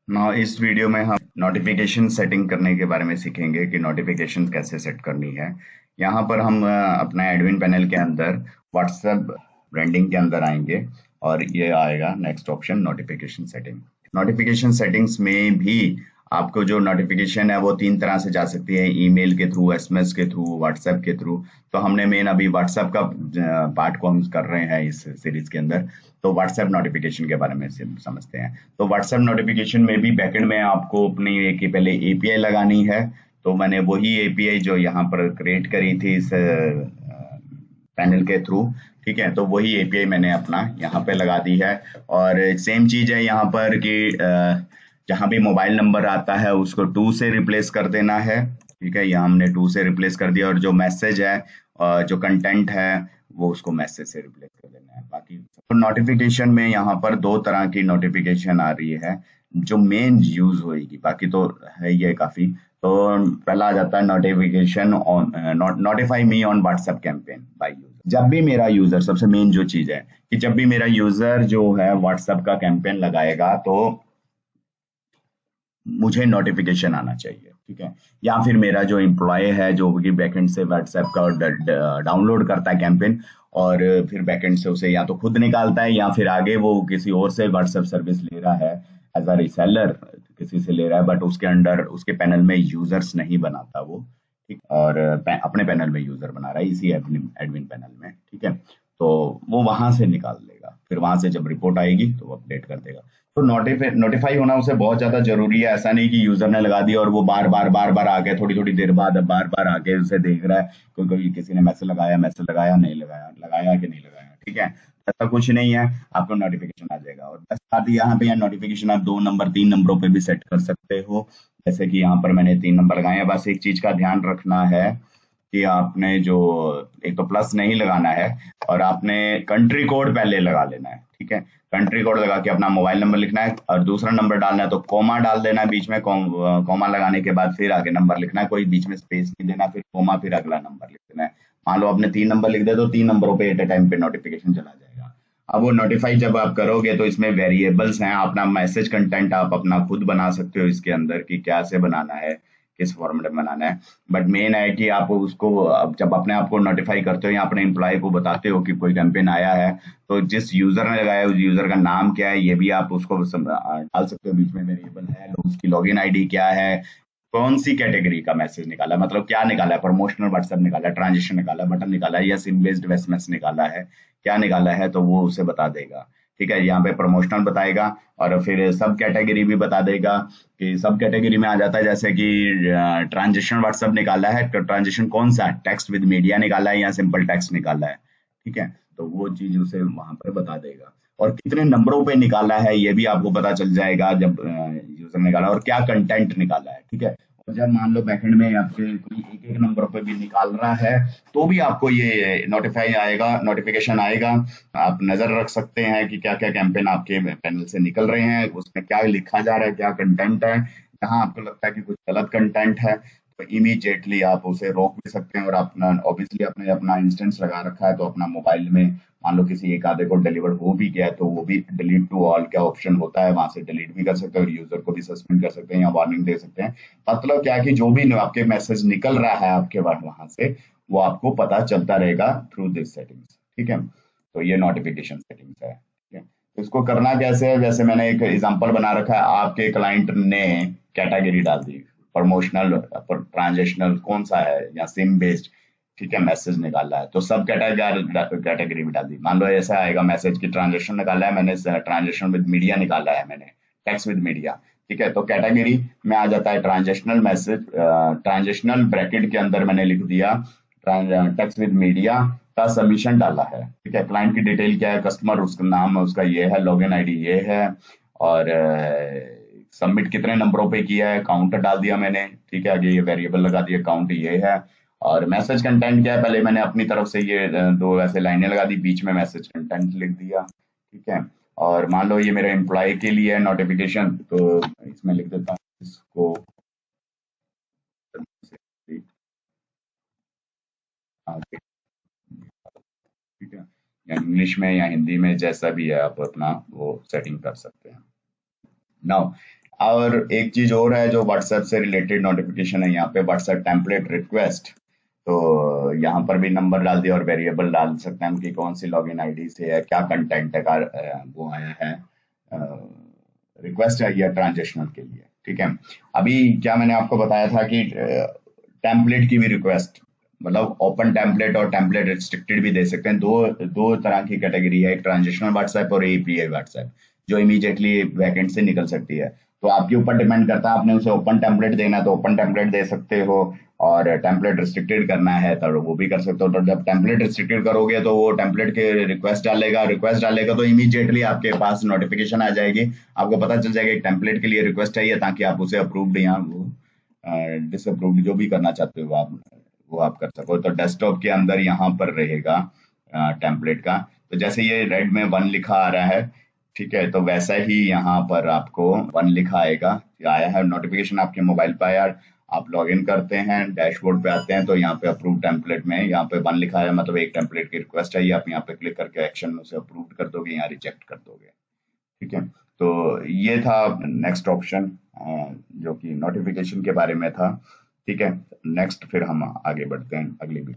ना इस वीडियो में हम नोटिफिकेशन सेटिंग करने के बारे में सीखेंगे कि नोटिफिकेशन कैसे सेट करनी है। यहाँ पर हम अपना एडमिन पैनल के अंदर व्हाट्सएप ब्रांडिंग के अंदर आएंगे और ये आएगा next option notification setting. Notification settings में भी आपको जो नोटिफिकेशन है वो तीन तरह से जा सकती है, ईमेल के थ्रू, एसएमएस के थ्रू, व्हाट्सएप के थ्रू। तो हमने मेन अभी व्हाट्सएप का पार्ट को हम कर रहे हैं इस सीरीज के अंदर। तो व्हाट्सएप नोटिफिकेशन के बारे में समझते हैं। तो व्हाट्सएप नोटिफिकेशन में भी बैकएंड में आपको अपनी एक पहले एपीआई लगानी है। तो मैंने वही एपीआई जो यहाँ पर क्रिएट करी थी इस पैनल के थ्रू, ठीक है, तो वही एपीआई मैंने अपना यहाँ पे लगा दी है। और सेम चीज है यहाँ पर कि जहाँ भी मोबाइल नंबर आता है उसको 2 से रिप्लेस कर देना है। ठीक है, यहाँ हमने 2 से रिप्लेस कर दिया, और जो मैसेज है जो कंटेंट है वो उसको मैसेज से रिप्लेस कर देना है। बाकी तो नोटिफिकेशन में यहाँ पर दो तरह की नोटिफिकेशन आ रही है जो मेन यूज होगी, बाकी तो है ये काफी। तो पहला आ जाता है notification on, notify me on WhatsApp campaign by user. जब भी मेरा यूजर, सबसे मेन जो चीज है कि जब भी मेरा यूजर जो है व्हाट्सएप का कैंपेन लगाएगा तो मुझे नोटिफिकेशन आना चाहिए। ठीक है, या फिर मेरा जो एम्प्लॉय है जो कि बैकएंड से व्हाट्सएप का डाउनलोड करता है कैंपेन, और फिर बैकएंड से उसे या तो खुद निकालता है या फिर आगे वो किसी और से व्हाट्सएप सर्विस ले रहा है एज अ रिसेलर, किसी से ले रहा है, बट उसके अंडर उसके पैनल में यूजर्स नहीं बनाता वो। ठीक, और अपने पैनल में यूजर बना रहा है इसी एडमिन एडमिन पैनल में। ठीक है, तो वो वहां से निकाल लेगा, फिर वहां से जब रिपोर्ट आएगी तो वो अपडेट कर देगा। तो नोटिफाई होना उसे बहुत ज्यादा जरूरी है। ऐसा नहीं कि यूजर ने लगा दिया और वो बार बार आके थोड़ी थोड़ी देर बाद बार बार आके उसे देख रहा है कोई कोई किसी ने मैसेज लगाया नहीं लगाया, लगाया कि नहीं लगाया। ठीक है, ऐसा कुछ नहीं है, आपको नोटिफिकेशन आ जाएगा। और बस साथ ही यहाँ पे नोटिफिकेशन आप 2 नंबर 3 नंबरों पे भी सेट कर सकते हो। जैसे कि यहाँ पर मैंने 3 नंबर लगाए हैं। बस एक चीज का ध्यान रखना है कि आपने जो एक तो प्लस नहीं लगाना है, और आपने कंट्री कोड पहले लगा लेना है। ठीक है, कंट्री कोड लगा के अपना मोबाइल नंबर लिखना है, और दूसरा नंबर डालना है तो कोमा डाल देना है बीच में। कोमा लगाने के बाद फिर आगे नंबर लिखना है, कोई बीच में स्पेस नहीं देना, फिर कोमा, फिर अगला नंबर लिख देना है। मान लो आपने 3 नंबर लिख दिया तो 3 नंबरों पे एट ए टाइम पे नोटिफिकेशन चला जाएगा। अब वो नोटिफाई जब आप करोगे तो इसमें वेरिएबल्स हैं, अपना मैसेज कंटेंट आप अपना खुद बना सकते हो इसके अंदर कि क्या से बनाना है, किस फॉर्मेट में बनाना है। बट मेन है कि आप उसको अब जब अपने आप को नोटिफाई करते हो या अपने एम्प्लॉय को बताते हो कि कोई कैंपेन आया है, तो जिस यूजर ने लगाया उस यूजर का नाम क्या है ये भी आप उसको डाल सकते हो। बीच में वेरिएबल है, उसकी लॉगिन आईडी क्या है, कौन सी कैटेगरी का मैसेज निकाला, मतलब क्या निकाला है, प्रमोशनल व्हाट्सएप निकाला है, ट्रांजेक्शन निकाला है, बटन निकाला है, या सिम बेस्ड एसएमएस निकाला है, क्या निकाला है, तो वो उसे बता देगा। ठीक है, यहाँ पे प्रमोशनल बताएगा, और फिर सब कैटेगरी भी बता देगा कि सब कैटेगरी में आ जाता है। जैसे कि ट्रांजेक्शन व्हाट्सएप निकाला है तो ट्रांजेक्शन कौन सा, टेक्स्ट विद मीडिया निकाला है या सिंपल टेक्स्ट निकाला है। ठीक है, तो वो चीज उसे वहां पर बता देगा। और कितने नंबरों पे निकाला है ये भी आपको पता चल जाएगा जब यूजर निकाला, और क्या कंटेंट निकाला है। ठीक है, और जब मान लो बैकएंड में आपके कोई एक एक नंबर पे भी निकाल रहा है तो भी आपको ये नोटिफाई आएगा, नोटिफिकेशन आएगा। आप नजर रख सकते हैं कि क्या क्या कैंपेन आपके पैनल से निकल रहे हैं, उसमें क्या लिखा जा रहा है, क्या कंटेंट है। जहां आपको लगता है कि कुछ गलत कंटेंट है तो इमीडिएटली आप उसे रोक भी सकते हैं। और अपना ऑब्वियसली आपने अपना इंस्टेंस लगा रखा है तो अपना मोबाइल में मान लो किसी एक आधे को डिलीवर हो भी गया है तो वो भी डिलीट टू ऑल का ऑप्शन होता है, वहां से डिलीट भी कर सकते हैं और यूजर को भी सस्पेंड कर सकते हैं या वार्निंग दे सकते हैं। मतलब क्या कि जो भी आपके मैसेज निकल रहा है आपके वहां से वो आपको पता चलता रहेगा थ्रू दिस सेटिंग्स। ठीक है, तो ये नोटिफिकेशन सेटिंग्स है। ठीक है, तो इसको करना कैसे है, जैसे मैंने एक एग्जांपल बना रखा है। आपके क्लाइंट ने कैटेगरी डाल दी प्रमोशनल, ट्रांजेक्शनल कौन सा है, या सिम बेस्ड। ठीक है, मैसेज निकाला है तो सब कैटेगरी भी डाल दी। मान लो ऐसा आएगा मैसेज की ट्रांजेक्शन निकाला है मैंने, ट्रांजेक्शन विद मीडिया निकाला है मैंने, टेक्स्ट विद मीडिया। ठीक है, तो कैटेगरी में आ जाता है ट्रांजेक्शनल मैसेज, ट्रांजेक्शनल ब्रैकेट के अंदर मैंने लिख दिया टेक्स्ट विद मीडिया का सबमिशन डाला है। ठीक है, क्लाइंट की डिटेल क्या है, कस्टमर उसका नाम उसका ये है, लॉगिन आईडी ये है, और सबमिट कितने नंबरों पे किया है, काउंट डाल दिया मैंने। ठीक है, आगे ये वेरिएबल लगा दिया, काउंट ये है। और मैसेज कंटेंट क्या है, पहले मैंने अपनी तरफ से ये दो ऐसे लाइनें लगा दी, बीच में मैसेज कंटेंट लिख दिया। ठीक है, और मान लो ये मेरे एम्प्लॉय के लिए है नोटिफिकेशन, तो इसमें लिख देता हूँ इसको आगे। ठीक है, या इंग्लिश में या हिंदी में जैसा भी है आप अपना वो सेटिंग कर सकते हैं। नाउ और एक चीज और है जो व्हाट्सएप से रिलेटेड नोटिफिकेशन है, यहाँ पे व्हाट्सएप टेम्पलेट रिक्वेस्ट। तो यहाँ पर भी नंबर डाल दिया और वेरिएबल डाल सकते हैं हम कि कौन सी लॉगिन आईडी से है, क्या कंटेंट है का वो आया है, रिक्वेस्ट है या ट्रांजेक्शनल के लिए। ठीक है। अभी क्या मैंने आपको बताया था कि टेम्पलेट की भी रिक्वेस्ट, मतलब ओपन टेम्पलेट और टेम्पलेट रिस्ट्रिक्टेड भी दे सकते हैं। दो दो तरह की कैटेगरी है, एक ट्रांजेक्शनल व्हाट्सएप और एपीआई व्हाट्सएप, जो इमीडिएटली बैकएंड से निकल सकती है। तो आपके ऊपर डिपेंड करता है, आपने उसे ओपन टेम्पलेट देना है तो ओपन टेम्पलेट दे सकते हो, और टेम्पलेट रिस्ट्रिक्टेड करना है तो वो भी कर सकते हो। तो जब टेम्पलेट रिस्ट्रिक्टेड करोगे तो वो टेम्पलेट के रिक्वेस्ट डालेगा तो इमीडिएटली आपके पास नोटिफिकेशन आ जाएगी, आपको पता चल जाएगा एक टेम्पलेट के लिए रिक्वेस्ट चाहिए, ताकि आप उसे अप्रूव्ड या वो डिसअप्रूव्ड जो भी करना चाहते हो आप वो आप कर सको। तो डेस्कटॉप के अंदर यहाँ पर रहेगा टेम्पलेट का। तो जैसे ये रेड में 1 लिखा आ रहा है, ठीक है, तो वैसा ही यहाँ पर आपको 1 लिखा आएगा। आया है नोटिफिकेशन आपके मोबाइल पे आया, आप लॉग इन करते हैं, डैशबोर्ड पे आते हैं, तो यहाँ पे अप्रूव टेम्पलेट में यहाँ पे 1 लिखा है, मतलब एक टेम्पलेट की रिक्वेस्ट है, ये आप यहाँ पे क्लिक करके एक्शन में उसे अप्रूव कर दोगे या रिजेक्ट कर दोगे। ठीक है। तो ये था नेक्स्ट ऑप्शन जो कि नोटिफिकेशन के बारे में था। ठीक है। नेक्स्ट फिर हम आगे बढ़ते हैं अगली वीडियो।